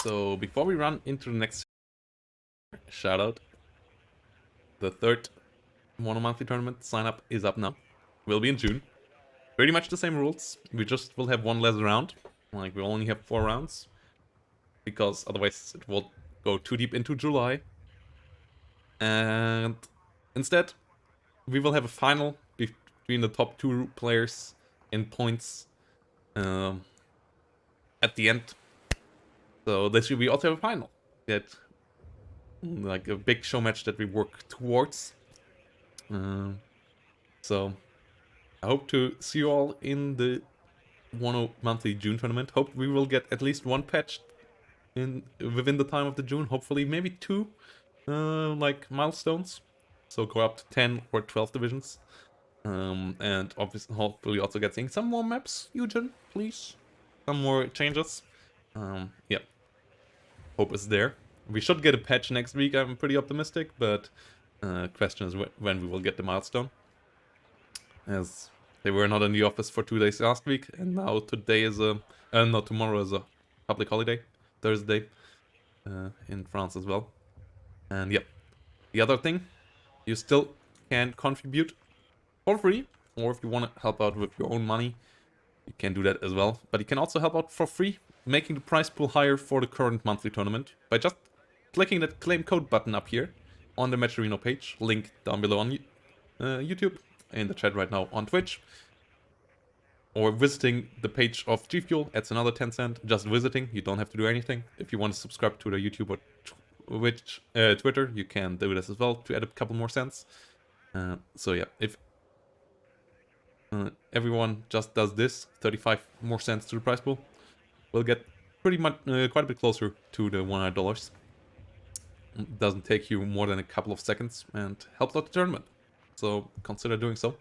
So before we run into the next shout out, the third WARNO monthly tournament sign up is up now. Will be in June. Pretty much the same rules. We just will have one less round. Like we only have 4 rounds. Because otherwise it will go too deep into July. And instead, we will have a final between the top 2 players in points at the end. So this year we also have a final. That like a big show match that we work towards. So I hope to see you all in the WARNO monthly June tournament. Hope we will get at least 1 patch within the time of the June. Hopefully maybe 2 like milestones. So go up to 10 or 12 divisions. And obviously hopefully also getting some more maps, Eugen, please. Some more changes. Yeah. Hope it's there. We should get a patch next week, I'm pretty optimistic, but question is when we will get the milestone. As they were not in the office for 2 days last week, and now today is no, tomorrow is a public holiday, Thursday, in France as well. And yeah, the other thing, you still can contribute for free, or if you want to help out with your own money, you can do that as well. But you can also help out for free, making the prize pool higher for the current monthly tournament by just clicking that claim code button up here on the Matcherino page, link down below on YouTube, in the chat right now on Twitch, or visiting the page of G Fuel. Adds another 10 cent. Just visiting, you don't have to do anything. If you want to subscribe to the YouTube or Twitter, you can do this as well to add a couple more cents. So yeah, if everyone just does this, 35 more cents to the prize pool, we'll get pretty much quite a bit closer to the $100. Doesn't take you more than a couple of seconds and helps out the tournament. So consider doing so.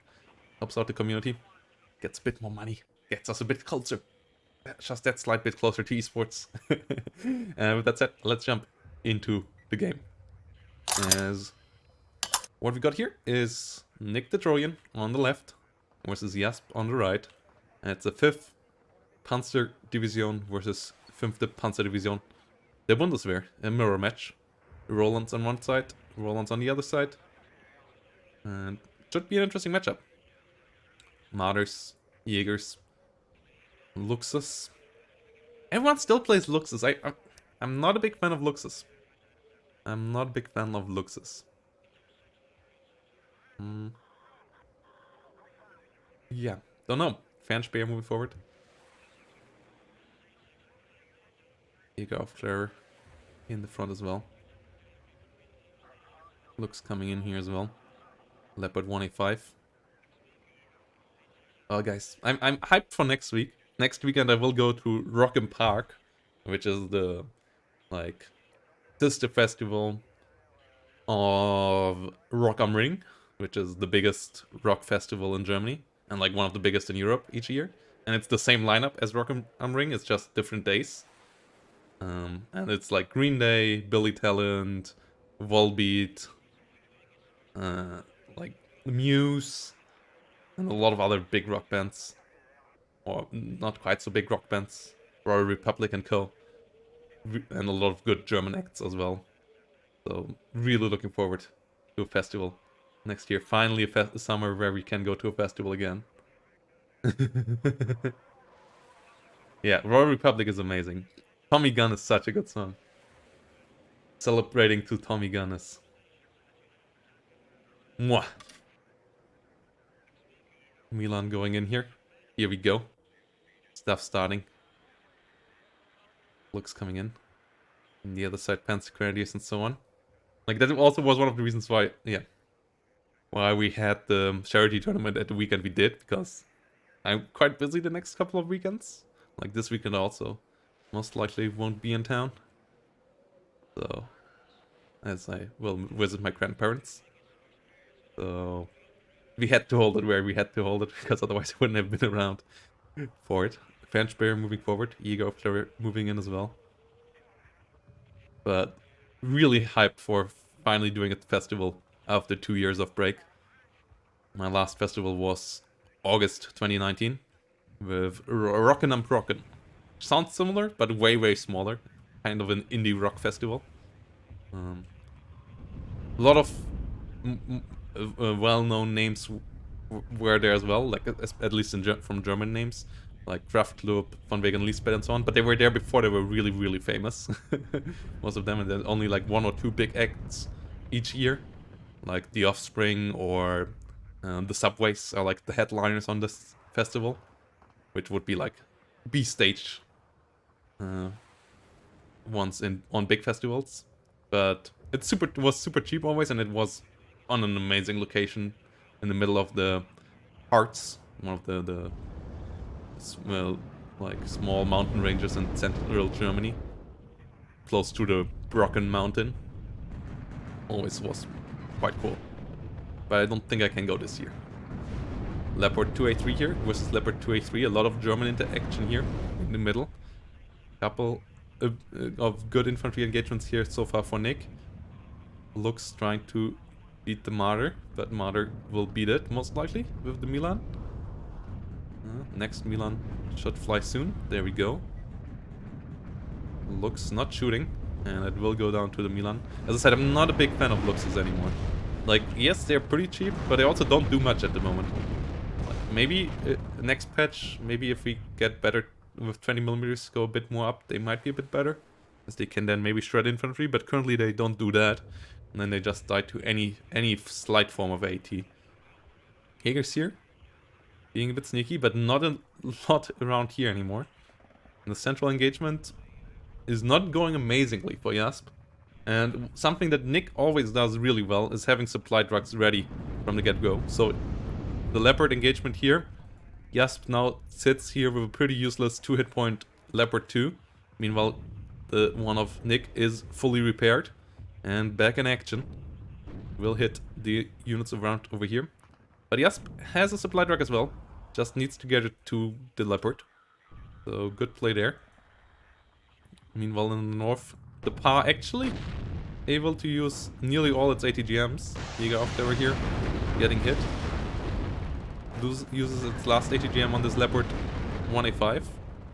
Helps out the community. Gets a bit more money. Gets us a bit closer. Just that slight bit closer to esports. With that said, let's jump into the game. As what we got here is NickdaTrojan on the left versus Jasp on the right. And it's a 5th Panzer Division versus 5th Panzer Division. The Bundeswehr, a mirror match. Roland's on one side, Roland's on the other side. And should be an interesting matchup. Martyrs, Jägers, Luxus. Everyone still plays Luxus. I'm not a big fan of Luxus. I'm not a big fan of Luxus. Yeah, don't know. Fanspeer moving forward. Jäger of Claire in the front as well. Looks coming in here as well. Leopard 185. Oh guys, I'm hyped for next week. Next weekend I will go to Rock im Park, which is the like sister festival of Rock am Ring, which is the biggest rock festival in Germany and like one of the biggest in Europe each year. And it's the same lineup as Rock am Ring, it's just different days. And it's like Green Day, Billy Talent, Volbeat, like Muse, and a lot of other big rock bands, or not quite so big rock bands, Royal Republic and co, and a lot of good German acts as well. So really looking forward to a festival next year. Finally a summer where we can go to a festival again. Yeah, Royal Republic is amazing. Tommy Gunn is such a good song. Celebrating to Tommy Gunness. Mwah. Milan going in here. Here we go. Stuff starting. Looks coming in. And the other side, Panzer Grenadiers and so on. Like, that also was one of the reasons why, yeah, why we had the charity tournament at the weekend we did, because I'm quite busy the next couple of weekends. Like this weekend also. Most likely won't be in town. So, as I will visit my grandparents. So, we had to hold it where we had to hold it, because otherwise I wouldn't have been around for it. Fanspeer moving forward, Ego Fleur moving in as well. But really hyped for finally doing a festival after 2 years of break. My last festival was August 2019 with Rockin' am Rockin'. Sounds similar, but way, way smaller. kind of an indie rock festival. A lot of well-known names were there as well, like at least from German names, like Kraftklub, Von Wegen Lisbeth, and so on. But they were there before they were really, really famous. Most of them, and there's only like 1 or 2 big acts each year, like The Offspring or the Subways are like the headliners on this festival, which would be like B stage ones on big festivals. But it was super cheap always, and it was on an amazing location in the middle of the Harz, one of the small mountain ranges in central Germany, close to the Brocken Mountain. Always was quite cool. But I don't think I can go this year. Leopard 2A3 here versus Leopard 2A3. A lot of German interaction here in the middle. Couple of good infantry engagements here so far for Nick. Looks trying to beat the Marder, but Marder will beat it most likely with the Milan. Next Milan should fly soon. There we go. Lux not shooting, and it will go down to the Milan. As I said, I'm not a big fan of Luxes anymore. Like, yes, they're pretty cheap, but they also don't do much at the moment. Like, maybe next patch, maybe if we get better with 20mm, go a bit more up, they might be a bit better. As they can then maybe shred infantry, but currently they don't do that. And then they just die to any slight form of AT. Jäger's here, being a bit sneaky, but not a lot around here anymore. And the central engagement is not going amazingly for Jasp. And something that Nick always does really well is having supply trucks ready from the get-go. So the Leopard engagement here, Jasp now sits here with a pretty useless 2-hit point Leopard 2. Meanwhile, the one of Nick is fully repaired and back in action. Will hit the units around over here. But Jasp has a supply truck as well. Just needs to get it to the Leopard. So good play there. Meanwhile in the north, the PA actually able to use nearly all its ATGMs. Jäger off over here, getting hit. Uses its last ATGM on this Leopard 1A5.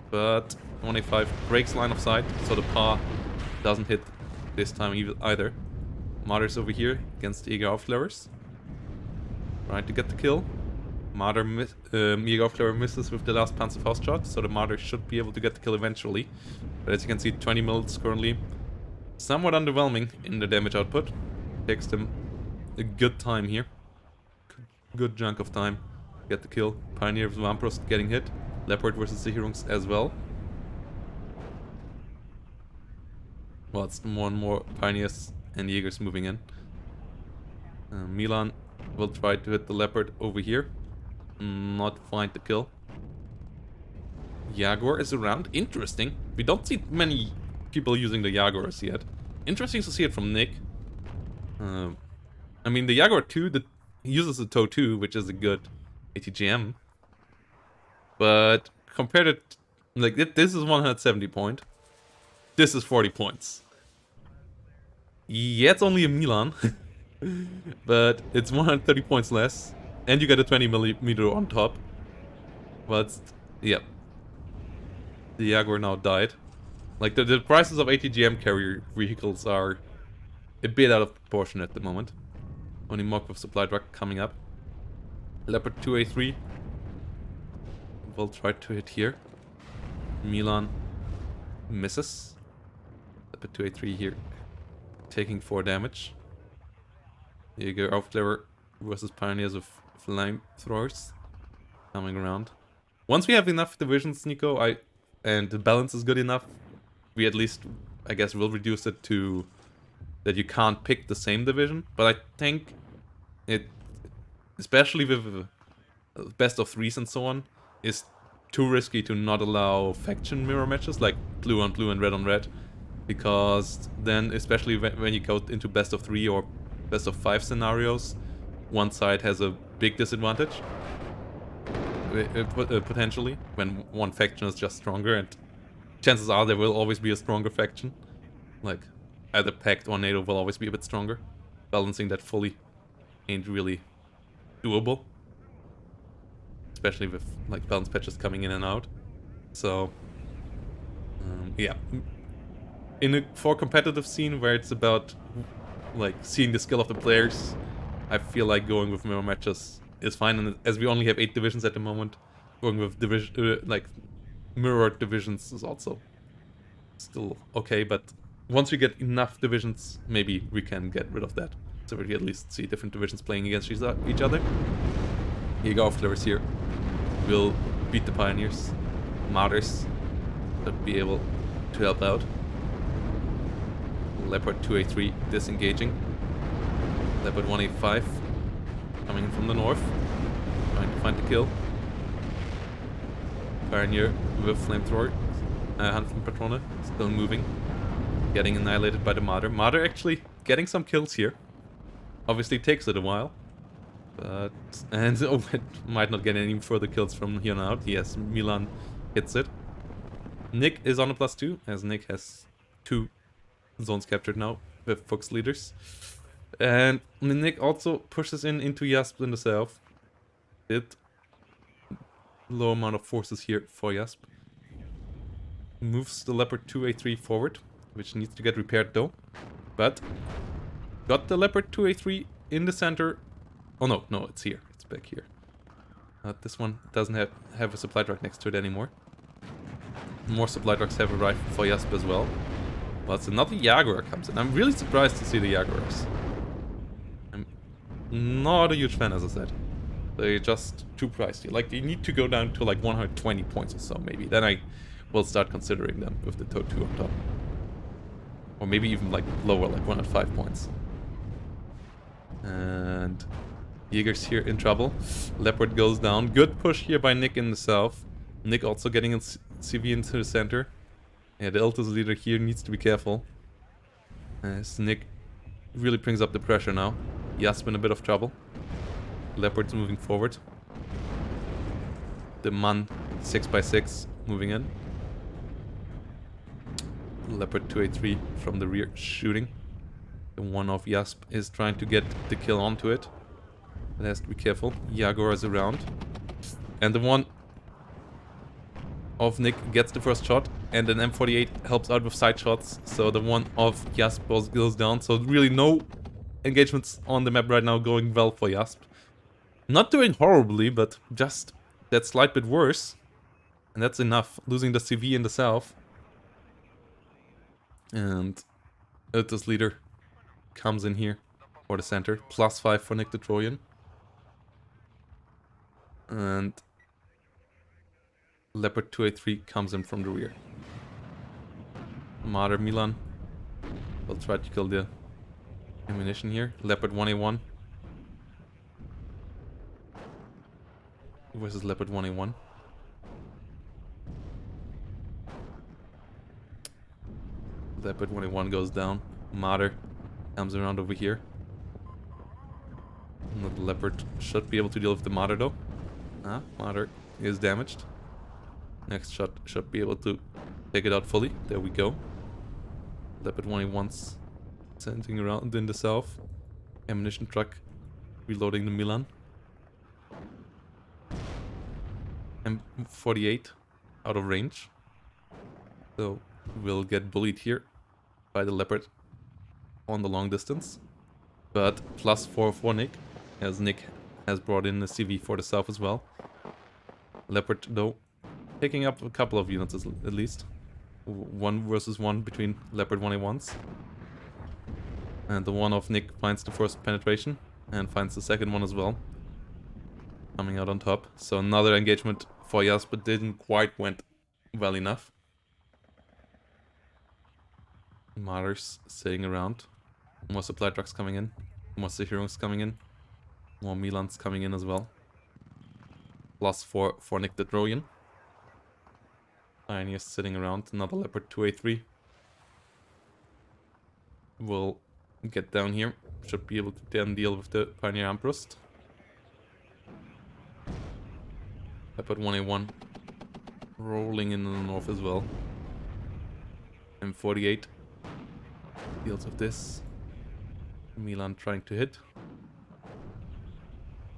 But 1A5 breaks line of sight, so the PA doesn't hit this time either. Marder's over here against Jäger Aufklärers. Trying to get the kill. Jäger Aufklärer misses with the last Panzerfaust shot, so the Marder should be able to get the kill eventually. But as you can see, 20 mils currently somewhat underwhelming in the damage output. Takes them a good time here. Good chunk of time to get the kill. Pioneer of Vamprost getting hit. Leopard versus Sicherungs as well. Well, it's more and more Pioneers and Jägers moving in. Milan will try to hit the Leopard over here. Not find the kill. Jaguar is around. Interesting. We don't see many people using the Jaguars yet. Interesting to see it from Nick. I mean, the Jaguar 2 that uses the TOW 2, which is a good ATGM. But compared to... Like, this is 170 point. This is 40 points. Yeah, it's only a Milan. But it's 130 points less. And you get a 20mm on top. But, yeah. The Jaguar now died. Like, the prices of ATGM carrier vehicles are a bit out of proportion at the moment. Only Mock with supply truck coming up. Leopard 2A3 will try to hit here. Milan misses. Leopard 2A3 here taking 4 damage. Jäger Aufklärer versus Pioneers with flamethrowers coming around. Once we have enough divisions, Nico, and the balance is good enough, we at least, I guess, will reduce it to that you can't pick the same division. But I think it, especially with best of 3s and so on, is too risky to not allow faction mirror matches like blue on blue and red on red, because then, especially when you go into best of 3 or best of 5 scenarios, one side has a big disadvantage potentially when one faction is just stronger, and chances are there will always be a stronger faction. Like, either Pact or NATO will always be a bit stronger. Balancing that fully ain't really doable, especially with like balance patches coming in and out. So yeah, for competitive scene where it's about like seeing the skill of the players, I feel like going with mirror matches is fine. And as we only have 8 divisions at the moment, going with like mirrored divisions is also still okay. But once we get enough divisions, maybe we can get rid of that, so we at least see different divisions playing against each other. Jäger Aufklärers here will beat the Pioneers. Martyrs should be able to help out. Leopard 2A3 disengaging. Leopard 1A5 coming in from the north, trying to find the kill. Pioneer with flamethrower, Hand from Patrona, still moving, getting annihilated by the Martyr. Martyr actually getting some kills here. Obviously takes it a while, but it might not get any further kills from here on out. Yes, Milan hits it. Nick is on a +2, as Nick has 2 zones captured now with Fox leaders. And Nick also pushes into Jasp in the south. Bit low amount of forces here for Jasp. Moves the Leopard 2A3 forward, which needs to get repaired though. But got the Leopard 2A3 in the center. Oh no, it's here. It's back here. This one doesn't have a supply truck next to it anymore. More supply trucks have arrived for Jasp as well. But another Jaguar comes in. I'm really surprised to see the Jaguars. I'm not a huge fan, as I said. They're just too pricey. Like, they need to go down to like 120 points or so, maybe. Then I will start considering them with the TOW 2 on top. Or maybe even like lower, like 105 points. And Jäger's here in trouble. Leopard goes down. Good push here by Nick in the south. Nick also getting a CV into the center. Yeah, the Iltis leader here needs to be careful, as Nick really brings up the pressure now. Jasp in a bit of trouble. Leopard's moving forward. The Man 6x6 moving in. Leopard 2A3 from the rear shooting. The one of Jasp is trying to get the kill onto it. It has to be careful. Jaguar is around. And the one of Nick gets the first shot, and an M48 helps out with side shots, so the one of Jasp goes down. So really no engagements on the map right now going well for Jasp. Not doing horribly, but just that slight bit worse. And that's enough. Losing the CV in the south. And Iltis leader comes in here for the center. +5 for NickdaTrojan. And Leopard 2A3 comes in from the rear. Martyr Milan will try to kill the ammunition here. Leopard 1A1 versus Leopard 1A1. Leopard 1A1 goes down. Martyr comes around over here. The Leopard should be able to deal with the Martyr though. Martyr is damaged. Next shot should be able to take it out fully. There we go. Leopard 1A1's sending around in the south. Ammunition truck reloading the Milan. M48 out of range. So we'll get bullied here by the Leopard on the long distance. But +4 for Nick, as Nick has brought in the CV for the south as well. Leopard though picking up a couple of units at least. 1 versus 1 between Leopard 1A1s. And the one of Nick finds the first penetration and finds the second one as well. Coming out on top. So another engagement for Jasp, but didn't quite went well enough. Martyrs sitting around. More supply trucks coming in. More Heroes coming in. More Milans coming in as well. +4 for NickdaTrojan. Pioneers sitting around. Another Leopard 2A3 will get down here. Should be able to then deal with the Pioneer Armbrust. Leopard 1A1 rolling in the north as well. M48 deals with this. Milan trying to hit.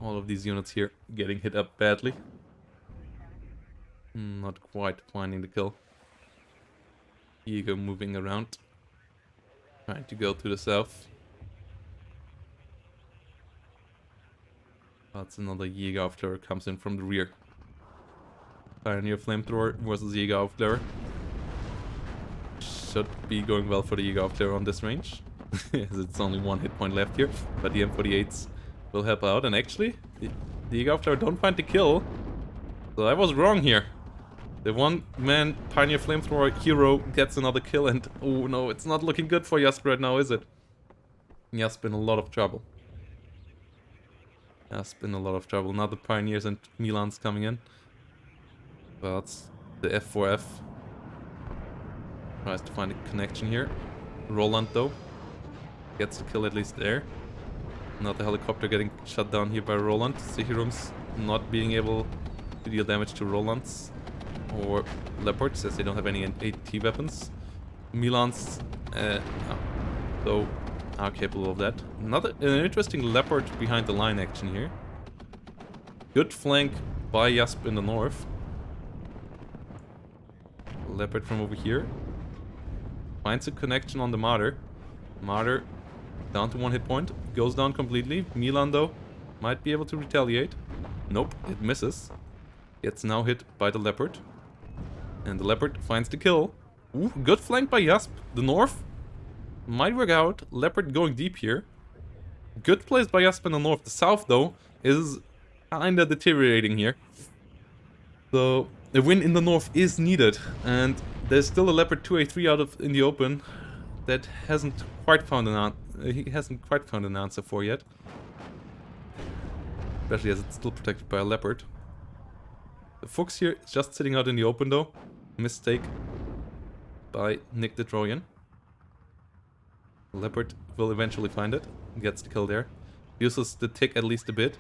All of these units here getting hit up badly. Not quite finding the kill. Jäger moving around. Trying to go to the south. That's another Jägeraufklärer comes in from the rear. Pioneer Flamethrower versus Jägeraufklärer. Should be going well for the Jägeraufklärer on this range. As it's only one hit point left here. But the M48s will help out. And actually, the Jägeraufklärer don't find the kill. So I was wrong here. The one-man Pioneer Flamethrower hero gets another kill. And oh no, it's not looking good for Jasp right now, is it? Jasp in a lot of trouble. Jasp in a lot of trouble. Now the Pioneers and Milan's coming in. But the F4F tries to find a connection here. Roland though gets the kill at least there. Not the helicopter getting shut down here by Roland. Sihirums not being able to deal damage to Rolands or Leopards as they don't have any AT weapons. Milan's though are capable of that. Another an interesting Leopard behind the line action here. Good flank by Jasp in the north. Leopard from over here. Finds a connection on the Martyr. Martyr down to one hit point. Goes down completely. Milan though might be able to retaliate. Nope, it misses. Gets now hit by the Leopard. And the Leopard finds the kill. Ooh, good flank by Jasp. The north might work out. Leopard going deep here. Good place by Jasp in the north. The south though is kinda deteriorating here. So a win in the north is needed, and there's still a Leopard 2A3 out of in the open that hasn't quite found an answer for yet. Especially as it's still protected by a Leopard. The Fuchs here is just sitting out in the open though. Mistake by NickdaTrojan. Leopard will eventually find it. Gets the kill there. Uses the tick at least a bit.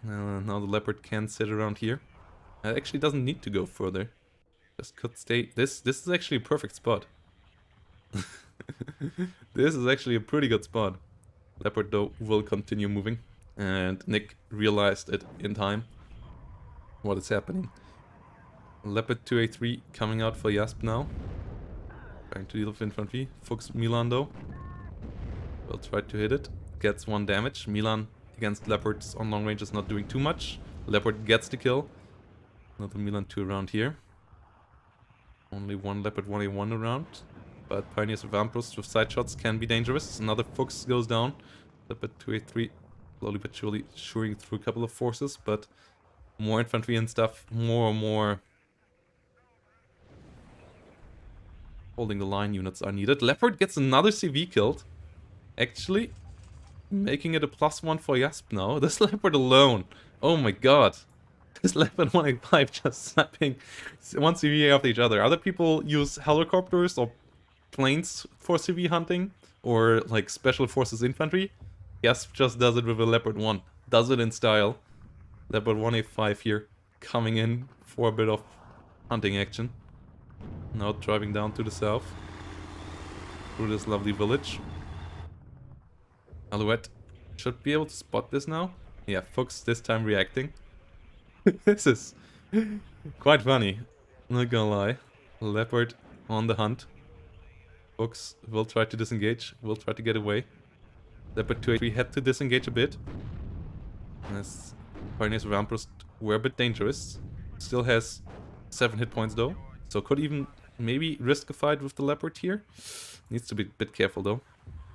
Now the Leopard can sit around here. It actually doesn't need to go further. Just could stay. This is actually a perfect spot. This is actually a pretty good spot. Leopard though will continue moving. And Nick realized it in time. What is happening. Leopard 2A3 coming out for Jasp now. Trying to deal with infantry. Fuchs Milan though will try to hit it. Gets one damage. Milan against Leopards on long range is not doing too much. Leopard gets the kill. Another Milan 2 around here. Only one Leopard 1A1 around. But Pioneers with Armbrust with side shots can be dangerous. Another Fuchs goes down. Leopard 2A3 slowly but surely shoring through a couple of forces. But more infantry and stuff. More and more holding the line units are needed. Leopard gets another CV killed. Actually making it a +1 for Jasp now. This Leopard alone. Oh my god. This Leopard 185 just snapping one CV after each other. Other people use helicopters or planes for CV hunting, or like special forces infantry. Jasp just does it with a Leopard 1. Does it in style. Leopard 185 here, coming in for a bit of hunting action. Now driving down to the south, through this lovely village. Alouette should be able to spot this now. Yeah, Fuchs this time reacting. This is quite funny, not gonna lie. Leopard on the hunt. Fuchs will try to disengage, will try to get away. Leopard 2A3 had to disengage a bit. As Pioneers with Armbrust were a bit dangerous. Still has 7 hit points though, so could even maybe risk a fight with the Leopard here. Needs to be a bit careful though,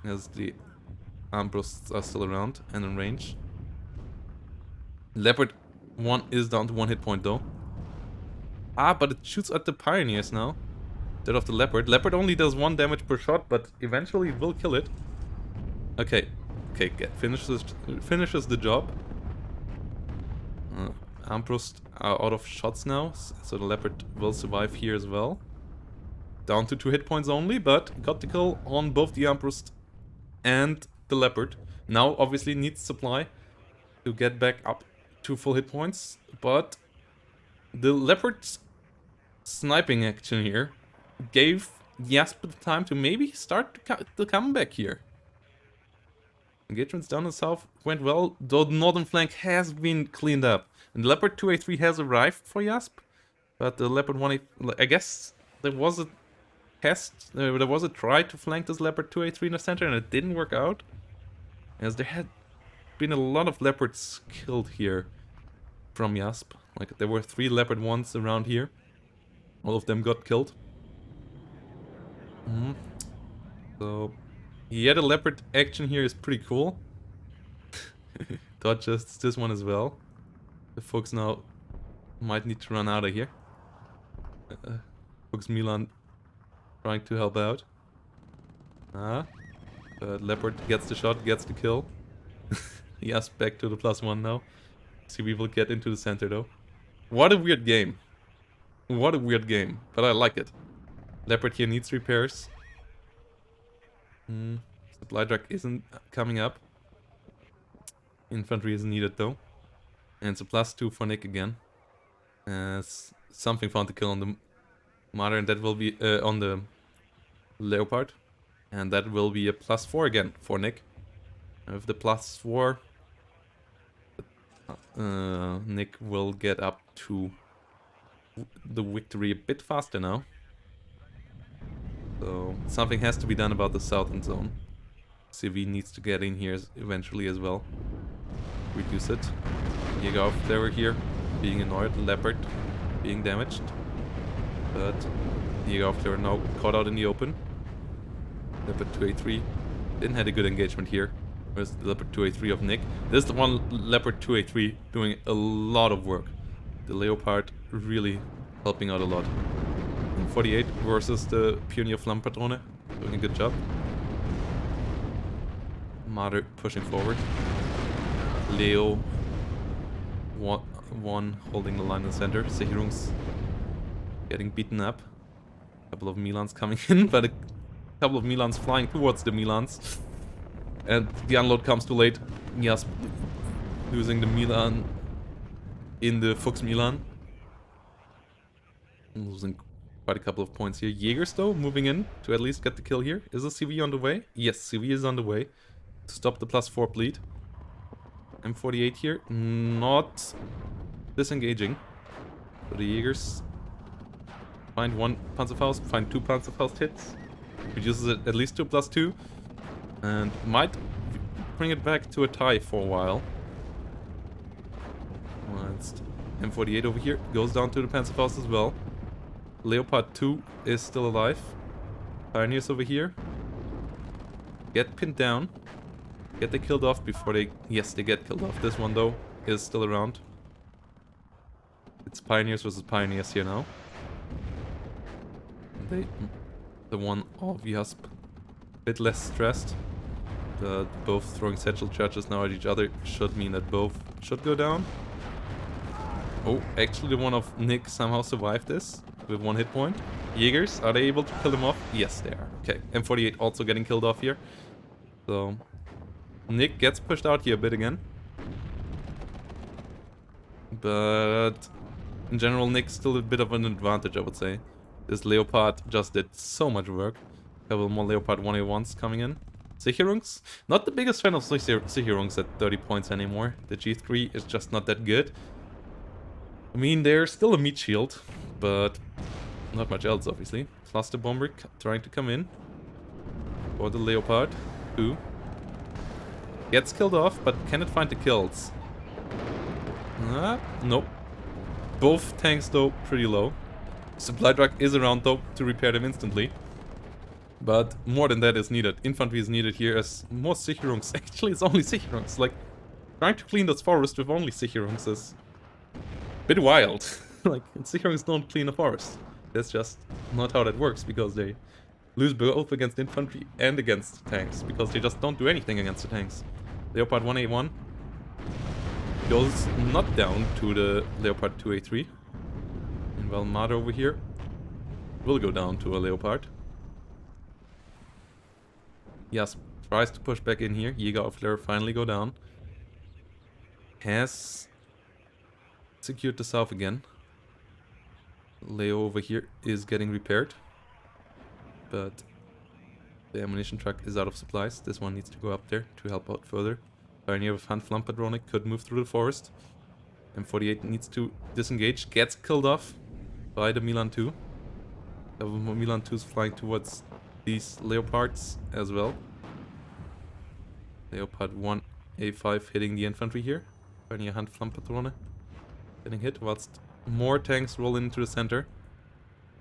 as the Armbrusts are still around and in range. Leopard 1 is down to 1 hit point though. Ah, but it shoots at the Pioneers now instead of the Leopard. Leopard only does 1 damage per shot, but eventually it will kill it. Okay, finishes the job. Armbrust are out of shots now, so the Leopard will survive here as well. Down to 2 hit points only, but got the kill on both the Armbrust and the Leopard. Now obviously needs supply to get back up to full hit points, but the Leopard's sniping action here gave Jasp the time to maybe start the comeback here. Engagements down the south went well, though the northern flank has been cleaned up. And the Leopard 2A3 has arrived for Jasp, but the Leopard 1A... I guess there was a test, there was a try to flank this Leopard 2A3 in the center, and it didn't work out, as there had been a lot of Leopards killed here from Jasp. Like, there were 3 Leopard 1s around here. All of them got killed. So, yeah, the Leopard action here is pretty cool. Dodges this one as well. The folks now might need to run out of here. Folks Milan trying to help out. Leopard gets the shot, gets the kill. Yes, back to the +1 now. See, we will get into the center though. What a weird game. What a weird game, but I like it. Leopard here needs repairs. Supply truck isn't coming up. Infantry is needed though. And it's a +2 for Nick again. Something found to kill on the Mother, and that will be on the Leopard. And that will be a +4 again for Nick. With the +4, Nick will get up to the victory a bit faster now. So something has to be done about the southern zone. CV needs to get in here eventually as well. Reduce it. Jäger Flavor here being annoyed. Leopard being damaged. But Jäger Flavor now caught out in the open. Leopard 2A3 didn't have a good engagement here. Where's the Leopard 2A3 of Nick? This is the one Leopard 2A3 doing a lot of work. The Leopard really helping out a lot. 48 versus the Pioneer Flammenpatrone, doing a good job. Mother pushing forward. Leo one holding the line in the center. Sicherungs getting beaten up. A couple of Milans coming in, but a couple of Milans flying towards the Milans. And the unload comes too late. Jasp losing the Milan in the Fuchs Milan. Losing quite a couple of points here. Jägers though moving in to at least get the kill here. Is a CV on the way? Yes, CV is on the way to stop the +4 bleed. M48 here, not disengaging. So the Jägers find 1 Panzerfaust, find 2 Panzerfaust hits. Reduces it at least to a +2. And might bring it back to a tie for a while. Whilst M48 over here goes down to the Panzerfaust as well. Leopard 2 is still alive. Pioneers over here get pinned down. Get they killed off before they... Yes, they get killed off. This one, though, is still around. It's Pioneers versus Pioneers here now. The one of Jasp, a bit less stressed. Both throwing satchel charges now at each other should mean that both should go down. Oh, actually the one of Nick somehow survived this with 1 hit point. Jägers, are they able to kill him off? Yes, they are. Okay, M48 also getting killed off here. So, Nick gets pushed out here a bit again. But in general, Nick's still a bit of an advantage, I would say. This Leopard just did so much work. A couple more Leopard 1A1s coming in. Sicherungs? Not the biggest fan of Sicherungs at 30 points anymore. The G3 is just not that good. I mean, they're still a meat shield, but not much else, obviously. Cluster Bomber trying to come in. For the Leopard, who gets killed off, but can it find the kills? Nope. Both tanks, though, pretty low. Supply truck is around, though, to repair them instantly. But more than that is needed. Infantry is needed here as more Sicherungs. Actually, it's only Sicherungs. Like, trying to clean this forest with only Sicherungs is a bit wild. Like, Sicherungs don't clean a forest. That's just not how that works, because they lose both against infantry and against tanks, because they just don't do anything against the tanks. Leopard 1A1 goes not down to the Leopard 2A3. And well, Mother over here will go down to a Leopard. Yes, tries to push back in here. Jäger of Flare finally go down. Has secured the south again. Leo over here is getting repaired. But the ammunition truck is out of supplies. This one needs to go up there to help out further. Pioneer with Hand Flammenpatrone could move through the forest. M48 needs to disengage. Gets killed off by the Milan 2. Milan 2 is flying towards these Leopards as well. Leopard 1 A5 hitting the infantry here. Turning a Handflammenpatrone. Getting hit whilst more tanks roll into the center.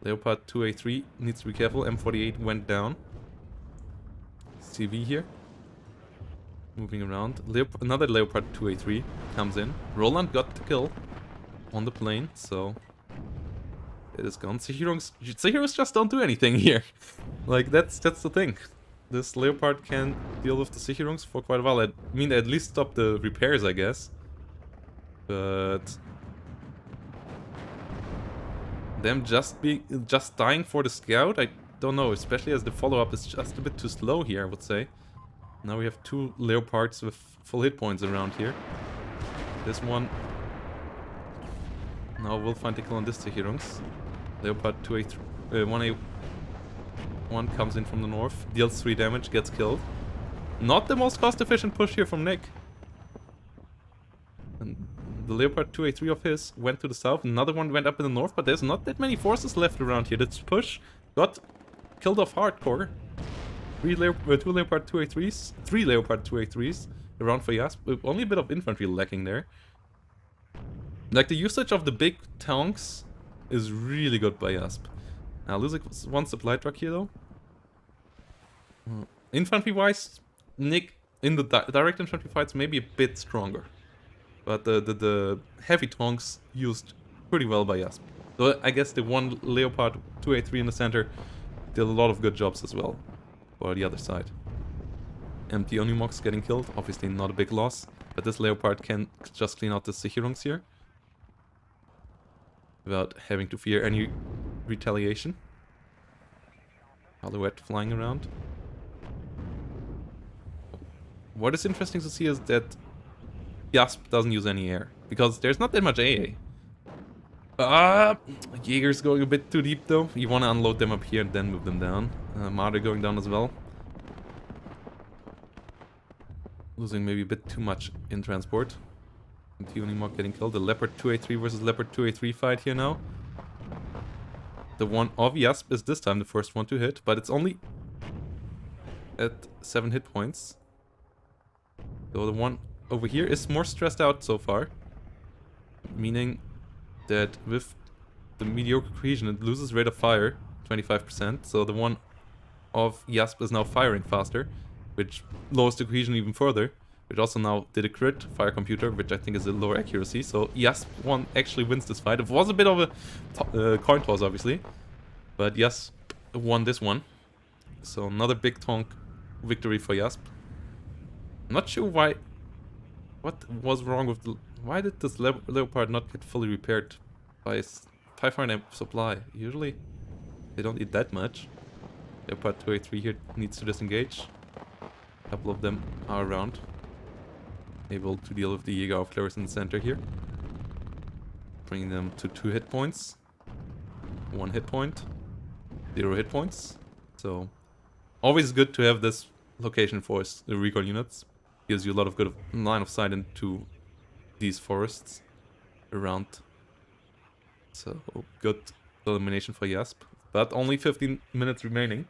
Leopard 2A3 needs to be careful. M48 went down. CV here. Moving around. Another Leopard 2A3 comes in. Roland got the kill on the plane, so it is gone. Zeheroes just don't do anything here. Like, that's the thing. This Leopard can deal with the Zeheroes for quite a while. I mean, at least stop the repairs, I guess. But them just dying for the scout, I don't know, especially as the follow-up is just a bit too slow here, I would say. Now we have 2 Leopards with full hit points around here. This one now we'll find the kill on this Zeheroes. Leopard 1A1 comes in from the north, deals 3 damage, gets killed. Not the most cost-efficient push here from Nick. And the Leopard 2A3 of his went to the south, another one went up in the north, but there's not that many forces left around here. This push got killed off hardcore. 2 Leopard 2A3s, 3 Leopard 2A3s around for Jasp, with only a bit of infantry lacking there. Like, the usage of the big tanks is really good by Jasp. Now, losing 1 supply truck here, though. Infantry-wise, Nick, in the direct infantry fights, maybe a bit stronger. But the heavy tanks used pretty well by Jasp. So I guess the 1 Leopard 2A3 in the center did a lot of good jobs as well for the other side. Empty Onymox getting killed, obviously not a big loss. But this Leopard can just clean out the Zeheroes here without having to fear any retaliation. Alouette flying around. What is interesting to see is that Jasp doesn't use any air, because there's not that much AA. Jaeger's going a bit too deep though. You want to unload them up here and then move them down. Marder going down as well. Losing maybe a bit too much in transport. And Tionimok getting killed. The Leopard 2A3 versus Leopard 2A3 fight here now. The one of Jasp is this time the first one to hit, but it's only at 7 hit points. So the one over here is more stressed out so far. Meaning that with the mediocre cohesion it loses rate of fire 25%. So the one of Jasp is now firing faster, which lowers the cohesion even further. Which also now did a crit fire computer, which I think is a lower accuracy. So Jasp one actually wins this fight. It was a bit of a coin toss, obviously, but Jasp won this one. So another big tank victory for Jasp. Not sure why. What was wrong with the? Why did this Leopard not get fully repaired by 500 supply? Usually they don't eat that much. Leopard 2A3 here needs to disengage. A couple of them are around, able to deal with the Jaeger Aufklärers in the center here. Bringing them to 2 hit points. 1 hit point. 0 hit points. So, always good to have this location for the recon units. Gives you a lot of good line of sight into these forests around. So, good elimination for Jasp. But only 15 minutes remaining.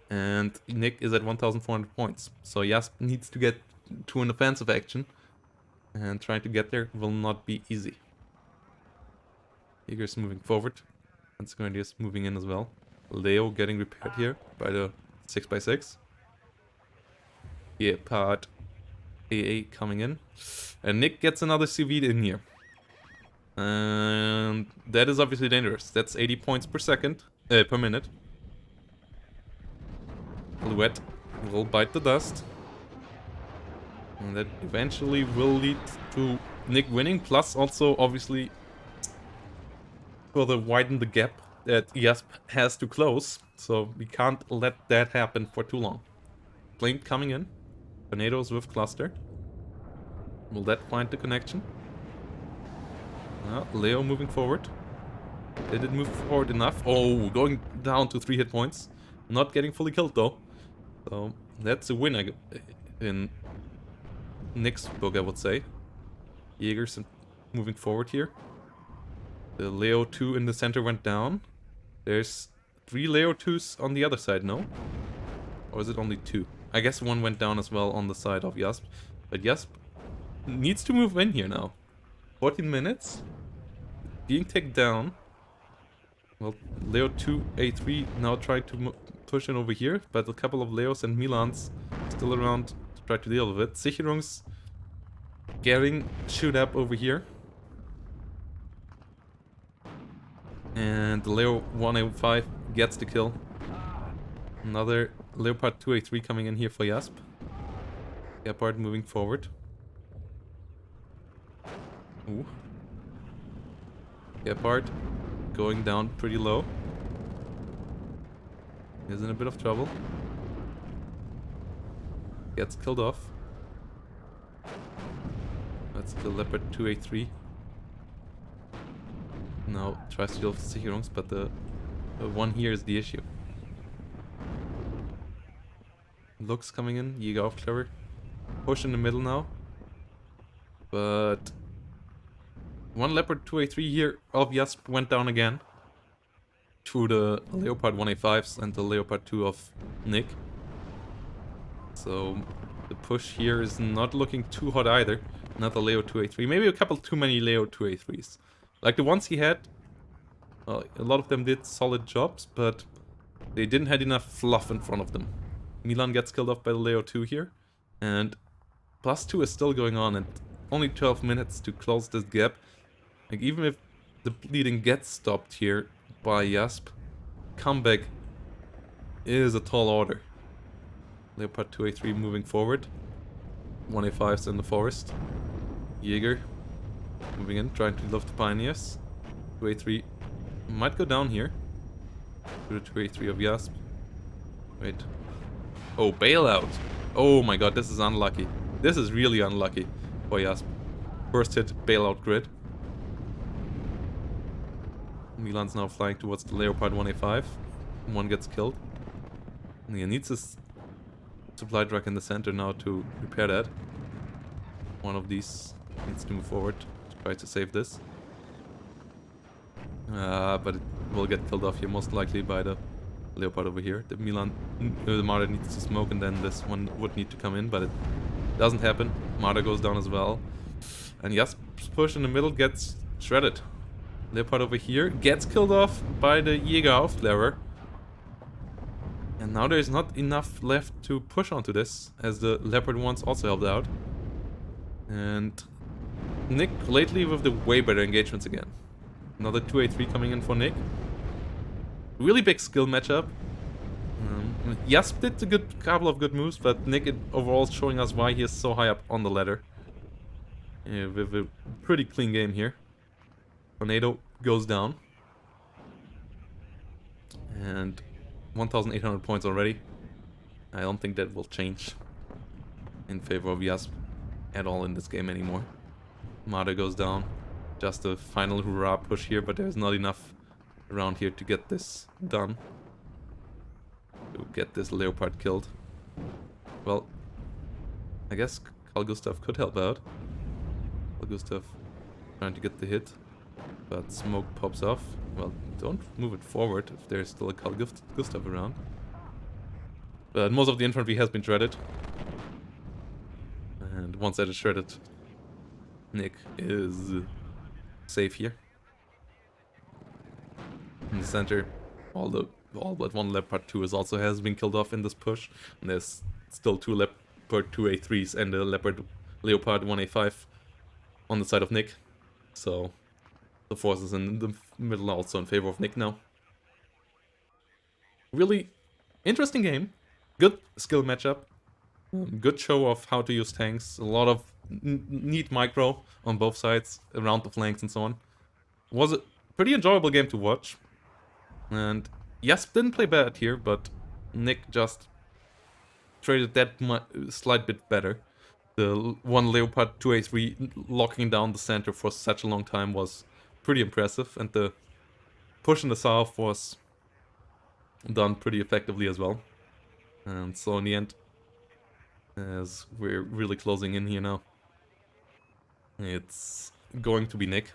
And Nick is at 1,400 points. So Jasp needs to get to an offensive action. And trying to get there will not be easy. Jaeger's moving forward. And Scorindia is moving in as well. Leo getting repaired here by the 6x6. Yeah, part AA coming in. And Nick gets another CV in here. And that is obviously dangerous. That's 80 points per minute. Alouette will bite the dust. And that eventually will lead to Nick winning. Plus also, obviously, further widen the gap that Jasp has to close. So we can't let that happen for too long. Plane coming in. Tornadoes with cluster. Will that find the connection? Leo moving forward. Did it move forward enough? Oh, going down to 3 hit points. Not getting fully killed though. So that's a win in Nick's book, I would say. Jaeger's moving forward here. The Leo 2 in the center went down. There's 3 Leo 2s on the other side, no? Or is it only 2? I guess one went down as well on the side of Jasp. But Jasp needs to move in here now. 14 minutes. Being taken down. Well, Leo 2, A3 now trying to push in over here. But a couple of Leos and Milans still around to try to deal with it. Sicherungs getting shoot up over here. And the Leo 1A5 gets the kill. Another Leopard 2A3 coming in here for Jasp. Gepard moving forward. Ooh. Gepard going down pretty low. He's in a bit of trouble. Gets killed off. That's the Leopard 2A3. Now tries to deal with the Sicherungs, but the one here is the issue. Looks coming in, Jäger auf clever. Push in the middle now. But one Leopard 2A3 here of Jasp went down again. Through the Leopard 1A5s and the Leopard 2 of Nick. So the push here is not looking too hot either. Another Leo 2A3. Maybe a couple too many Leo 2A3s. Like the ones he had, well, a lot of them did solid jobs, but they didn't have enough fluff in front of them. Milan gets killed off by the Leo 2 here, and +2 is still going on, and only 12 minutes to close this gap. Like, even if the bleeding gets stopped here by Jasp, comeback is a tall order. Leopard 2A3 moving forward. 1A5's in the forest. Jäger moving in, trying to lift the Pioneers. 2A3 might go down here. To the 2A3 of Jasp. Wait. Oh, bailout! Oh my god, this is unlucky. This is really unlucky for Jasp. First hit, bailout grid. Milan's now flying towards the Leopard 1A5. One gets killed. And he needs his supply truck in the center now to repair that. One of these needs to move forward to try to save this. But it will get killed off here most likely by the Leopard over here. The the Marder needs to smoke, and then this one would need to come in, but it doesn't happen. Marder goes down as well. And Jasp's push in the middle gets shredded. Leopard over here gets killed off by the Jäger Aufklärer. And now there's not enough left to push onto this, as the Leopard ones also helped out. And Nick lately with the way better engagements again. Another 2A3 coming in for Nick. Really big skill matchup. Jasp did a couple of good moves, but Nick overall is showing us why he is so high up on the ladder. With a pretty clean game here. Tornado goes down. And 1,800 points already. I don't think that will change in favor of Jasp at all in this game anymore. Marder goes down. Just a final hurrah push here, but there's not enough around here to get this done. To get this Leopard killed. Well, I guess Carl Gustav could help out. Carl Gustav trying to get the hit, but smoke pops off. Well, don't move it forward if there's still a Carl Gustav around. But most of the infantry has been shredded. And once that is shredded, Nick is safe here. In the center, all but one Leopard 2 also has been killed off in this push. And there's still two Leopard 2A3s and a Leopard 1A5 on the side of Nick. So the forces in the middle are also in favor of Nick now. Really interesting game. Good skill matchup. Good show of how to use tanks. A lot of neat micro on both sides, around the flanks and so on. Was a pretty enjoyable game to watch. And Jasp didn't play bad here, but Nick just traded that slight bit better. The one Leopard 2A3 locking down the center for such a long time was pretty impressive, and the push in the south was done pretty effectively as well. And so in the end, as we're really closing in here now, it's going to be Nick.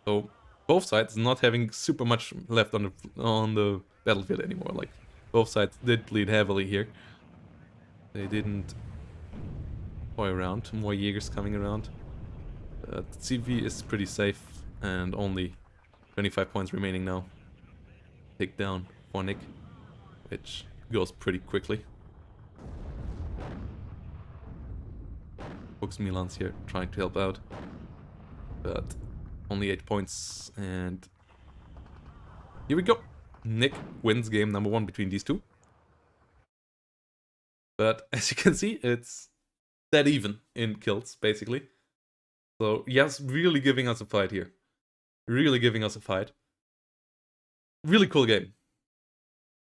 So both sides not having super much left on the battlefield anymore. Like, both sides did bleed heavily here. They didn't toy around. More Jaegers coming around. CV is pretty safe, and only 25 points remaining now. Take down for Nick, which goes pretty quickly. Books Milan's here, trying to help out. But only 8 points, and here we go. Nick wins game number 1 between these two. But as you can see, it's dead even in kills, basically. So yes, really giving us a fight here. Really giving us a fight. Really cool game.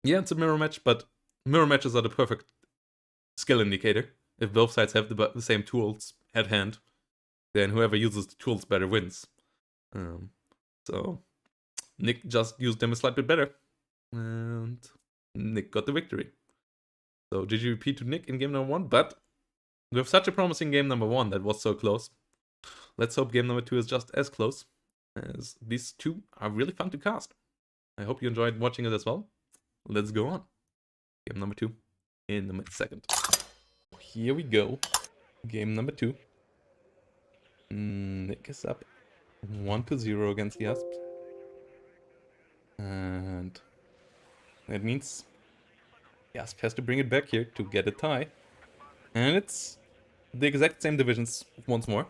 Yeah, it's a mirror match, but mirror matches are the perfect skill indicator. If both sides have the same tools at hand, then whoever uses the tools better wins. So Nick just used them a slight bit better, and Nick got the victory. So GGVP to Nick in game number 1, but with such a promising game number 1 that was so close, let's hope game number 2 is just as close, as these two are really fun to cast. I hope you enjoyed watching it as well. Let's go on. Game number 2 in a second. Here we go. Game number 2. Nick is up 1-0 against Jasp. And that means Jasp has to bring it back here to get a tie. And it's the exact same divisions once more.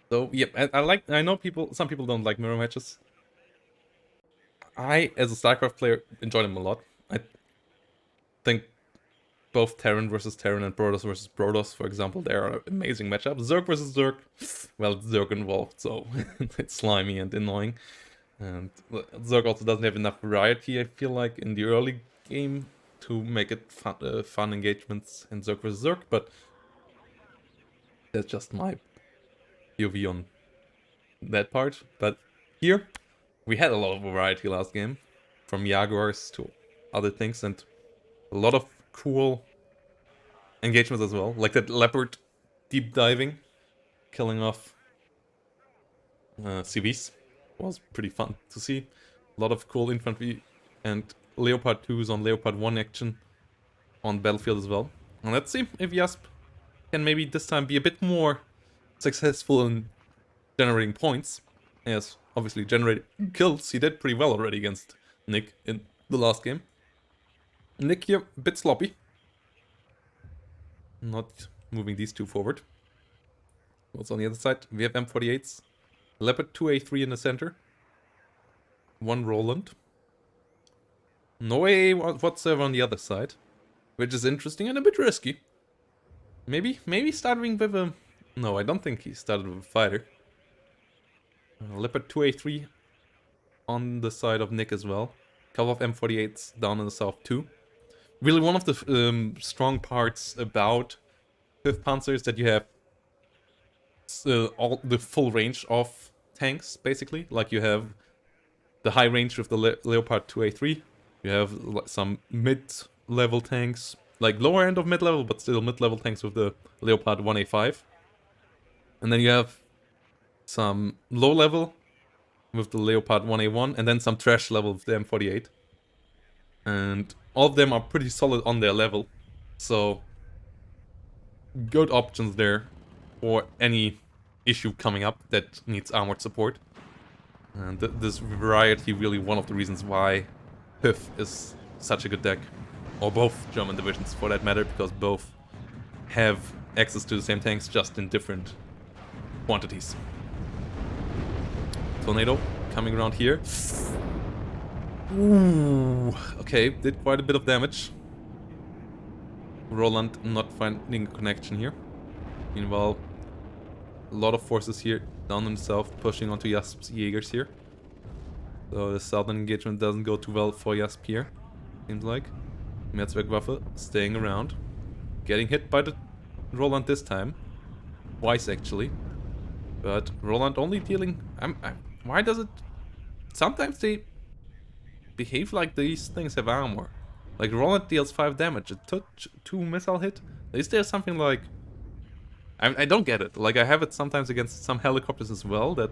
So, yep, I know some people don't like mirror matches. I, as a StarCraft player, enjoy them a lot. I think both Terran versus Terran and Protoss versus Protoss, for example, they are amazing matchups. Zerg versus Zerg, well, it's Zerg involved, so it's slimy and annoying. And Zerg also doesn't have enough variety, I feel like, in the early game to make it fun engagements in Zerg vs. Zerg, but that's just my POV on that part. But here, we had a lot of variety last game, from Jaguars to other things, and a lot of cool engagements as well, like that Leopard deep diving, killing off CVs, was pretty fun to see. A lot of cool infantry and Leopard 2s on Leopard 1 action on the battlefield as well. And let's see if Jasp can maybe this time be a bit more successful in generating points. Yes, obviously generating kills. He did pretty well already against Nick in the last game. Nick here, a bit sloppy. Not moving these two forward. What's on the other side? We have M48s. Leopard 2A3 in the center. One Roland. No A whatsoever on the other side. Which is interesting and a bit risky. Maybe starting with a... No, I don't think he started with a fighter. Leopard 2A3 on the side of Nick as well. Couple of M48s down in the south too. Really one of the strong parts about 5th Panzer is that you have all the full range of tanks, basically. Like you have the high range with the Leopard 2A3. You have some mid-level tanks, like lower end of mid-level, but still mid-level tanks with the Leopard 1A5. And then you have some low-level with the Leopard 1A1, and then some trash level with the M48. And all of them are pretty solid on their level, so good options there for any issue coming up that needs armored support. And this variety really one of the reasons why HIF is such a good deck, or both German divisions for that matter, because both have access to the same tanks, just in different quantities. Tornado coming around here. Ooh, okay, did quite a bit of damage. Roland not finding a connection here. Meanwhile, a lot of forces here down in the south pushing onto Jasp's Jaegers here. So the southern engagement doesn't go too well for Jasp here, seems like. Mehrzweckwaffen staying around. Getting hit by the Roland this time. Twice actually. But Roland only dealing... why does it... Sometimes they behave like these things have armor. Like Roland deals 5 damage, it took 2 missile hit. Is there something like... I don't get it. Like I have it sometimes against some helicopters as well, that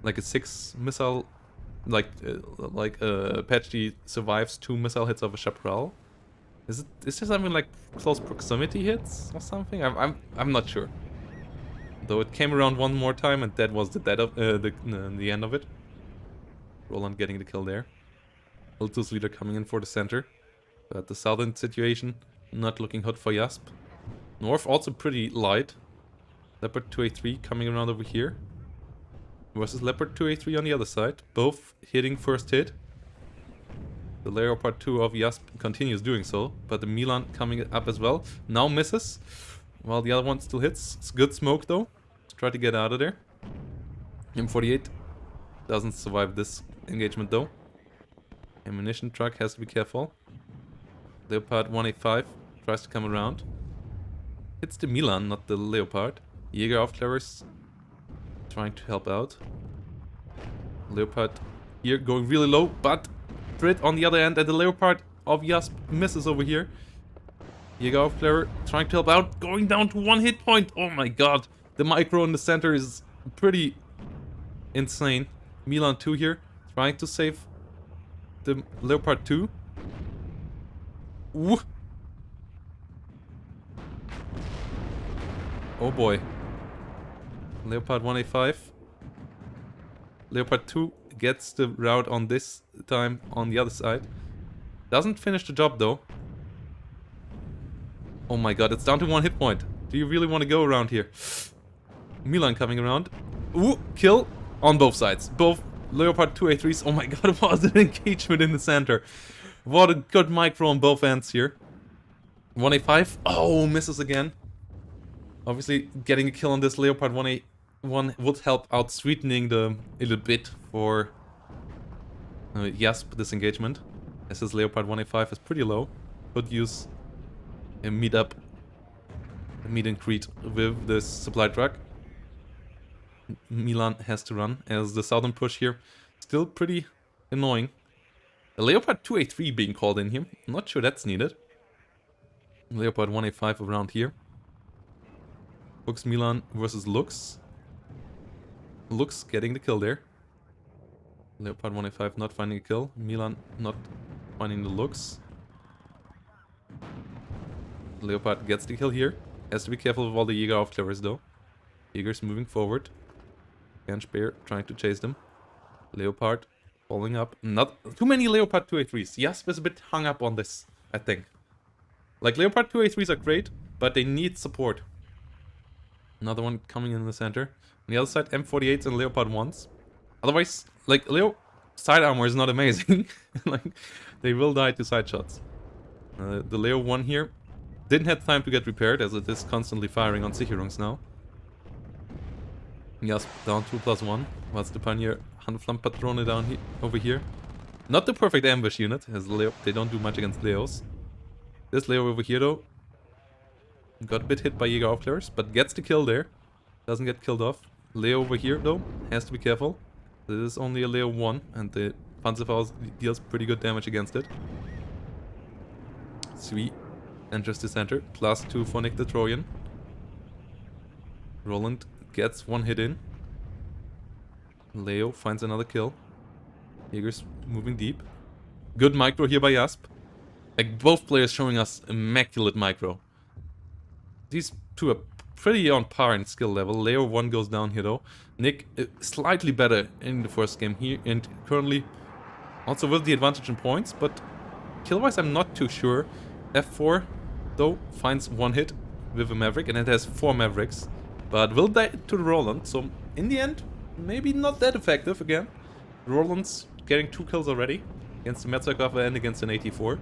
like a 6 missile, like Apache survives 2 missile hits of a Chaparral. Is there something like close proximity hits or something? I'm not sure. Though it came around one more time, and that was the end of it. Roland getting the kill there. Hiltus leader coming in for the center. But the southern situation not looking hot for Jasp. North also pretty light. Leopard 2A3 coming around over here. Versus Leopard 2A3 on the other side. Both hitting first hit. The Leopard 2 of Jasp continues doing so. But the Milan coming up as well. Now misses. While the other one still hits. It's good smoke though. Let's try to get out of there. M48 doesn't survive this engagement though. Ammunition truck has to be careful. Leopard 185 tries to come around. It's the Milan, not the Leopard. Jäger Aufklärers trying to help out. Leopard here going really low, but Brit on the other end, and the Leopard of Jasp misses over here. Jäger Aufklärer trying to help out, going down to 1 hit point. Oh my god, the micro in the center is pretty insane. Milan 2 here, trying to save the Leopard 2. Ooh. Oh boy. Leopard 185. Leopard 2 gets the route on this time on the other side. Doesn't finish the job though. Oh my god, it's down to 1 hit point. Do you really want to go around here? Milan coming around. Ooh, kill on both sides. Both Leopard 2A3s. Oh my god, what was an engagement in the center. What a good micro on both ends here. 1A5. Oh, misses again. Obviously, getting a kill on this Leopard 1A1 would help out sweetening the a little bit for Jasp this engagement. As his Leopard 1A5 is pretty low. Could use a meet and greet with this supply truck. Milan has to run as the southern push here still pretty annoying. A Leopard 2A3 being called in here. I'm not sure that's needed. Leopard 1A5 around here. Lux Milan versus Lux. Lux getting the kill there. Leopard 1A5 not finding a kill. Milan not finding the Lux. Leopard gets the kill here. Has to be careful with all the Jäger Aufklärers though. Jäger's moving forward. Speer trying to chase them. Leopard following up. Not too many Leopard 2A3s. Jasp is a bit hung up on this, I think. Like, Leopard 2A3s are great, but they need support. Another one coming in the center. On the other side, M48s and Leopard 1s. Otherwise, like, Leo side armor is not amazing. Like, they will die to side shots. The Leo 1 here didn't have time to get repaired, as it is constantly firing on Sicherungs now. Jasp down 2+1. Whilst the Pioneer Handflammenpatrone down here, over here. Not the perfect ambush unit, as Leo, they don't do much against Leos. This Leo over here though got a bit hit by Jäger Aufklärers, but gets the kill there. Doesn't get killed off. Leo over here though has to be careful. This is only a Leo 1 and the Panzerfaust deals pretty good damage against it. 3 enters the center, +2 for NickdaTrojan. Roland gets 1 hit in. Leo finds another kill. Jäger's moving deep. Good micro here by Jasp. Like, both players showing us immaculate micro. These two are pretty on par in skill level. Leo 1 goes down here though. Nick slightly better in the first game here, and currently also with the advantage in points, but kill-wise I'm not too sure. F4 though finds 1 hit with a Maverick, and it has 4 Mavericks, but will die to the Roland, so in the end maybe not that effective again. Roland's getting 2 kills already against the Metzgerkaffe and against an 84.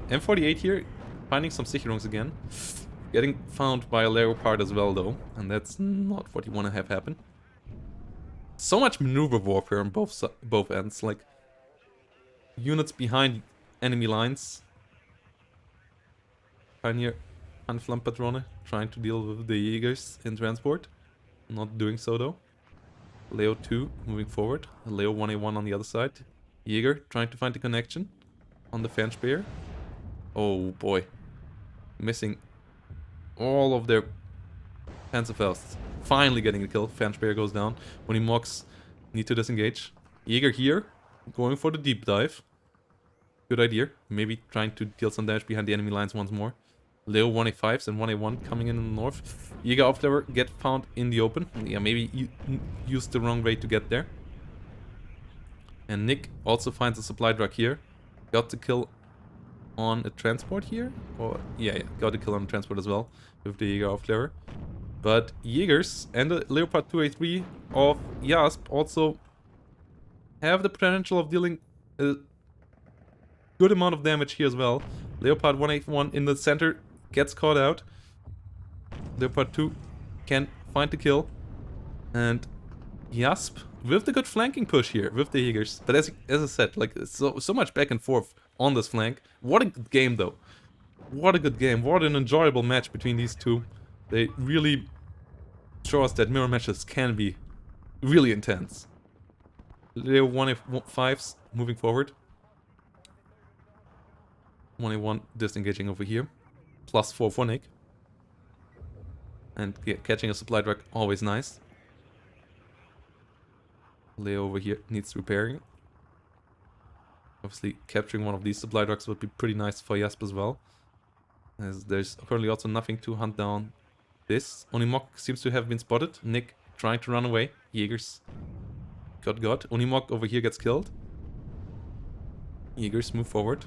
M48 here finding some Sicherungs again. Getting found by a Leopard as well though, and that's not what you want to have happen. So much maneuver warfare on both ends, like units behind enemy lines. Pioneer Handflammenpatrone trying to deal with the Jägers in transport. Not doing so though. Leo 2 moving forward. Leo 1A1 on the other side. Jäger trying to find the connection on the Fenspeer. Oh boy. Missing all of their Panzerfausts. Finally getting the kill. Fenspeer goes down when he mocks Need to disengage. Jäger here, going for the deep dive. Good idea. Maybe trying to deal some damage behind the enemy lines once more. Leo 1A5s and 1A1 coming in the north. Jäger Aufklärer get found in the open. Yeah, maybe you used the wrong way to get there. And Nick also finds a supply truck here. Got the kill on a transport here. Or yeah, got a kill on a transport as well with the Jäger Aufklärer. But Jägers and the Leopard 2A3 of Jasp also have the potential of dealing a good amount of damage here as well. Leopard 1A1 in the center gets caught out. Leopard 2 can find the kill. And Jasp with the good flanking push here with the Jägers. But as I said, like so much back and forth on this flank. What a good game though. What a good game. What an enjoyable match between these two. They really show us that mirror matches can be really intense. Leo 1A5s moving forward. 1A1 disengaging over here. +4 for Nick. And yeah, catching a supply truck, always nice. Leo over here needs repairing. Obviously, capturing one of these supply trucks would be pretty nice for Jasp as well. As there's currently also nothing to hunt down this. Unimog seems to have been spotted. Nick trying to run away. Jägers got. Unimog over here gets killed. Jägers move forward.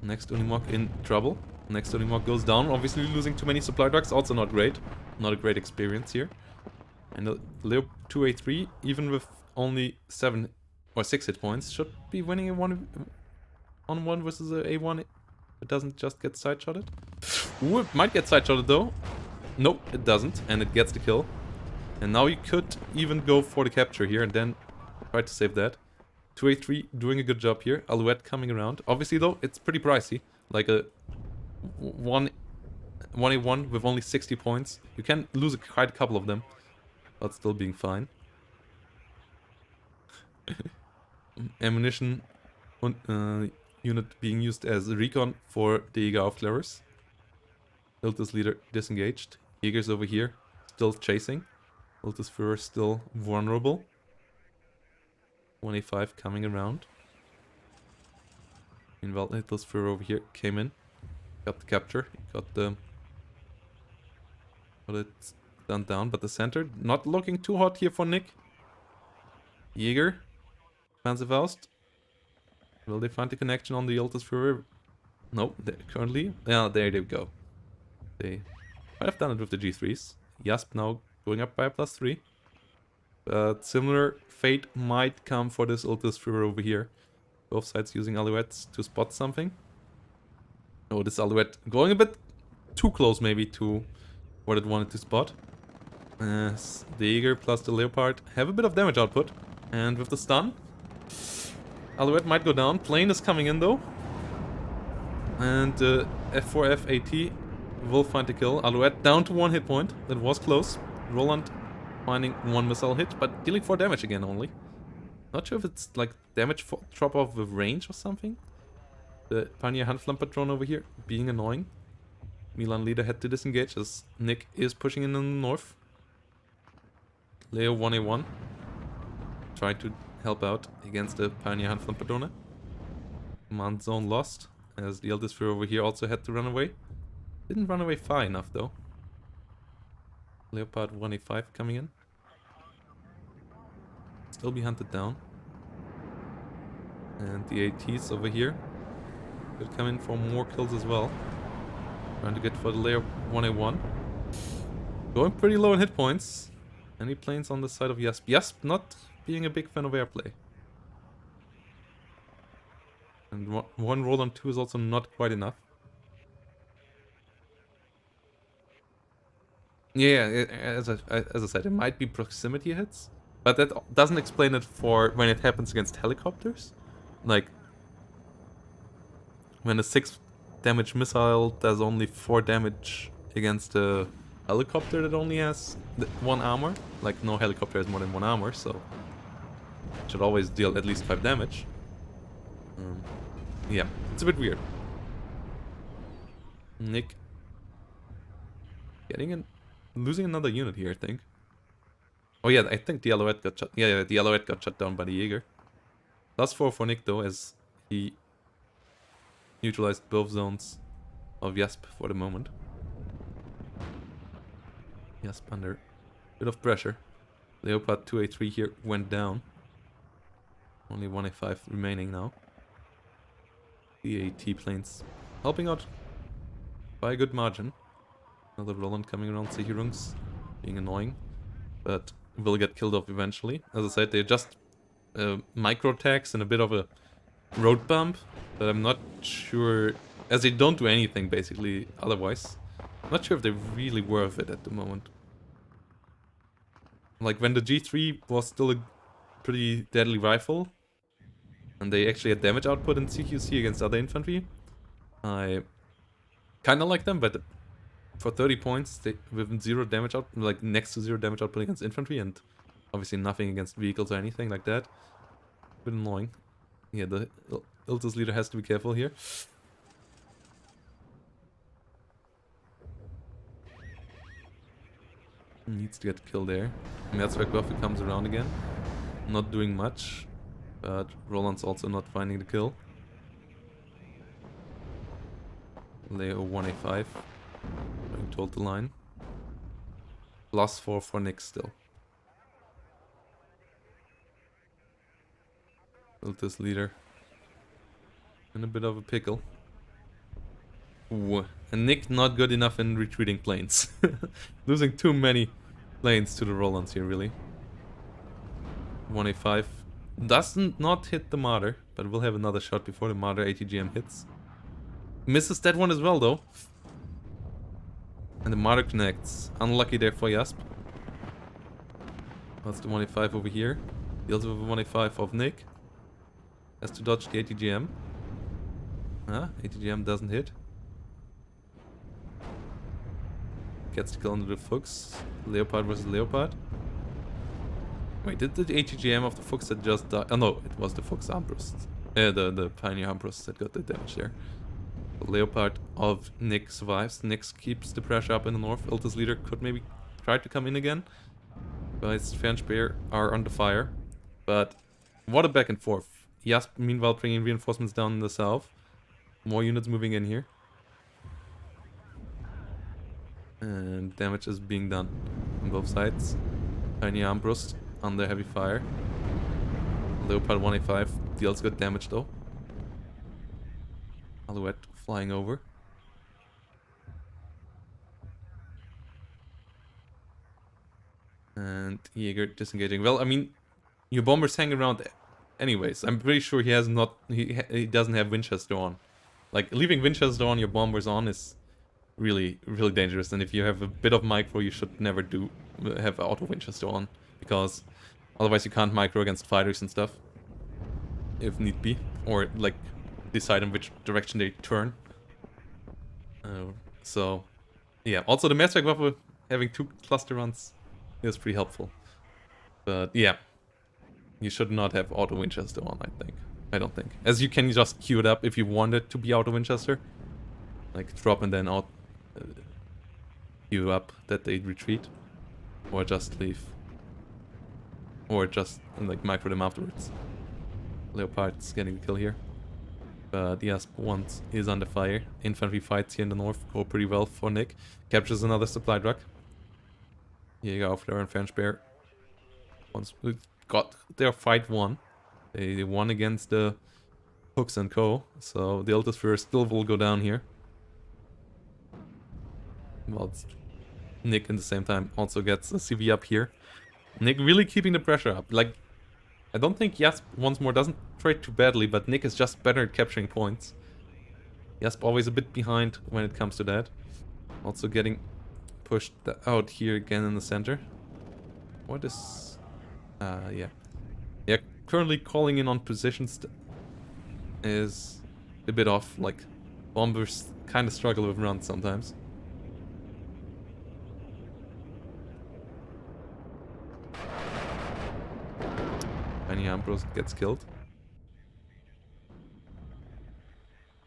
Next Unimog in trouble. Next Unimog goes down. Obviously losing too many supply trucks. Also not great. Not a great experience here. And the Leo 2A3, even with only 7 or 6 hit points, should be winning a 1-on-1 versus a A1. It doesn't just get side-shotted. Ooh, it might get side-shotted though. Nope, it doesn't. And it gets the kill. And now you could even go for the capture here and then try to save that. 2A3 doing a good job here. Alouette coming around. Obviously though, it's pretty pricey. Like a 1A1 with only 60 points. You can lose quite a couple of them. But still being fine. Ammunition unit being used as a recon for the Jäger Aufklärers. Iltis leader disengaged. Jägers over here still chasing. Iltis Führer still vulnerable. 1A5 coming around. Meanwhile, Iltis Führer over here came in. Got the capture. Got it done down. But the center not looking too hot here for Nick. Jäger. Panzerfaust. Will they find the connection on the Iltis Führer? No, currently. Yeah, there they go. They might have done it with the G3s. Jasp now going up by a +3. But similar fate might come for this Iltis Führer over here. Both sides using Alouettes to spot something. Oh, this Alouette going a bit too close maybe to what it wanted to spot. As the Jäger plus the Leopard have a bit of damage output. And with the stun, Alouette might go down. Plane is coming in though. And F4F AT will find the kill. Alouette down to 1 hit point. That was close. Roland finding 1 missile hit, but dealing 4 damage again only. Not sure if it's like damage drop off with range or something. The Pioneer Handflamper drone over here being annoying. Milan leader had to disengage as Nick is pushing in the north. Leo 1A1 trying to help out against the Pioneer Handflamper drone. Command zone lost as the Iltis Führer over here also had to run away. Didn't run away far enough though. Leopard 1A5 coming in. Still be hunted down. And the ATs over here could come in for more kills as well. Trying to get for the Leo 1A1. Going pretty low in hit points. Any planes on the side of Jasp? Jasp not being a big fan of airplay. And one roll on 2 is also not quite enough. Yeah, as I said, it might be proximity hits. But that doesn't explain it for when it happens against helicopters. Like, when a 6 damage missile does only 4 damage against a helicopter that only has 1 armor. Like, no helicopter has more than 1 armor, so it should always deal at least 5 damage. Yeah, it's a bit weird. Nick getting in, losing another unit here, I think. Oh yeah, I think the Alouette got shot. Yeah, the Alouette got shot down by the Jaeger. +4 for Nick though, as he neutralized both zones of Jasp for the moment. Jasp under a bit of pressure. Leopard 2A3 here went down. Only 1A5 remaining now. The AT planes helping out by a good margin. Another Roland coming around, Sehirungs being annoying, but will get killed off eventually. As I said, they're just micro attacks and a bit of a road bump, but I'm not sure, as they don't do anything basically otherwise. I'm not sure if they're really worth it at the moment. Like when the G3 was still a pretty deadly rifle, and they actually had damage output in CQC against other infantry, I kinda like them, but for 30 points, they, with 0 damage out, like next to 0 damage output against infantry, and obviously nothing against vehicles or anything like that. A bit annoying. Yeah, the Iltis leader has to be careful here. Needs to get killed there. Mehrzweckwaffe comes around again. Not doing much, but Roland's also not finding the kill. Leo 1A5. Going toward the line. +4 for Nick still. Iltis leader in a bit of a pickle. Ooh. And Nick not good enough in retreating planes. Losing too many planes to the Rolands here, really. 1A5 doesn't not hit the Marder, but will have another shot before the Marder ATGM hits. Misses that one as well, though. And the Marder connects. Unlucky there for Jasp. That's the 1A5 over here. Deals with a 1A5 of Nick. Has to dodge the ATGM. ATGM doesn't hit. Gets the kill under the Fuchs. Leopard versus Leopard. Wait, did the ATGM of the Fuchs that just died? Oh no, it was the Fuchs Armbrust. The Pioneer Armbrust that got the damage there. The Leopard of Nick survives. Nick keeps the pressure up in the north. Iltis leader could maybe try to come in again. But Fernspeer are under fire. But what a back and forth. Jasp meanwhile bringing reinforcements down in the south. More units moving in here. And damage is being done on both sides. Tiny Armbrust under heavy fire. Leopard 1A5 deals good damage though. Alouette flying over. And Jaeger disengaging. Well, I mean, your bombers hang around anyways. I'm pretty sure he has not. He doesn't have Winchester on. Like leaving Winchester on your bombers on is really dangerous. And if you have a bit of micro, you should never have auto Winchester on, because otherwise you can't micro against fighters and stuff if need be, or like decide in which direction they turn. So yeah. Also the Mehrzweckwaffe having 2 cluster runs is pretty helpful. But yeah, you should not have auto Winchester on, I don't think. As you can just queue it up if you want it to be auto Winchester. Like drop and then out queue up that they retreat. Or just leave. Or just like micro them afterwards. Leopard's getting the kill here. But Jasp once is under fire. Infantry fights here in the north go pretty well for Nick. Captures another supply truck. Jäger auf there and Fernspeer. Once we got their fight won. They won against the Hooks and Co. So the Iltis Fuhrer still will go down here. Well, Nick in the same time also gets a CV up here. Nick really keeping the pressure up. Like, I don't think Jasp once more doesn't trade too badly, but Nick is just better at capturing points. Jasp always a bit behind when it comes to that. Also getting pushed out here again in the center. What is... yeah. Yeah, currently calling in on positions is a bit off. Like, bombers kind of struggle with runs sometimes. Tiny Ambrose gets killed.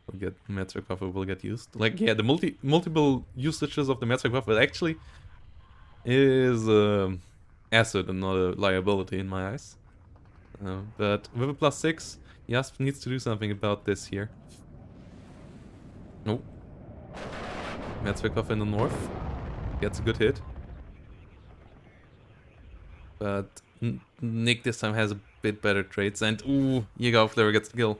We'll get Mehrzweckwaffe will get used. Like, yeah, the multiple usages of the Mehrzweckwaffe actually is asset and not a liability in my eyes. But with a +6, Jasp needs to do something about this here. Nope. Metzwikoff in the north. Gets a good hit. But Nick this time has a bit better traits. And ooh, Jägerflare gets the kill.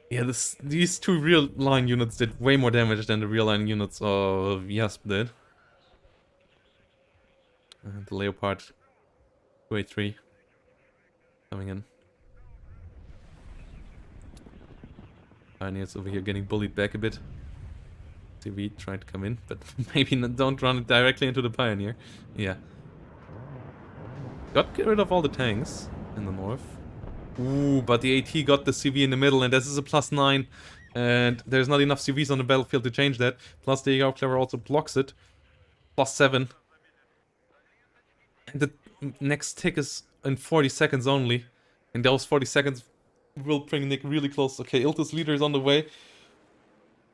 Yeah, these two real line units did way more damage than the real line units of Jasp did. And the Leopard 283 coming in. Pioneers over here getting bullied back a bit. CV trying to come in, but maybe don't run it directly into the Pioneer. Yeah. Got rid of all the tanks in the north. Ooh, but the AT got the CV in the middle, and this is a +9. And there's not enough CVs on the battlefield to change that. Plus the Jägerflare also blocks it. +7. And the next tick is in 40 seconds only. And those 40 seconds will bring Nick really close. Okay, Ilta's leader is on the way.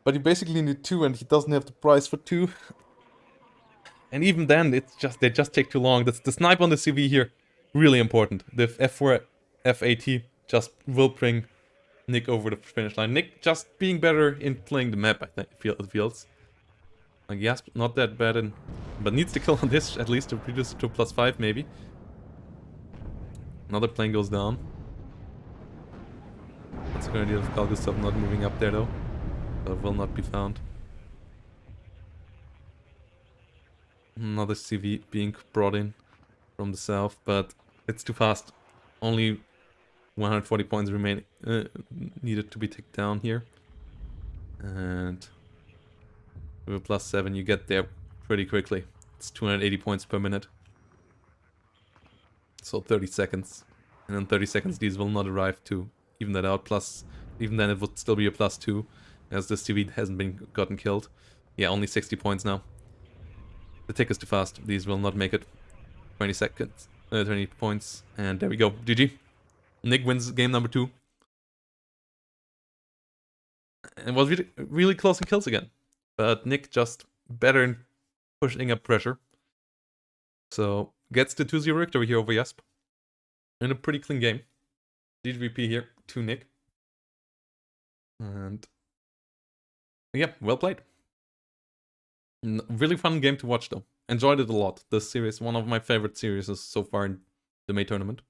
But he basically need 2, and he doesn't have the price for 2. And even then, they just take too long. The snipe on the CV here, really important. The F4, FAT just will bring Nick over the finish line. Nick just being better in playing the map, I think it feels. Like, yes, not that bad, but needs to kill on this at least to reduce it to +5 maybe. Another plane goes down. What's the idea of Carl Gustav not moving up there though? So will not be found. Another CV being brought in from the south, but it's too fast. Only 140 points remain needed to be ticked down here. And with a +7 you get there pretty quickly. It's 280 points per minute. So 30 seconds. And in 30 seconds these will not arrive to even that out. Plus, even then it would still be a +2. As this TV hasn't been gotten killed. Yeah, only 60 points now. The tick is too fast. These will not make it. 20 seconds. 20 points. And there we go. GG. Nick wins game number 2. It was really, really close in kills again. But Nick just better in pushing up pressure. So, gets the 2-0 victory here over Jasp. In a pretty clean game. GGVP here to Nick. And yeah, well played. Really fun game to watch though. Enjoyed it a lot. This series, one of my favorite series so far in the May tournament.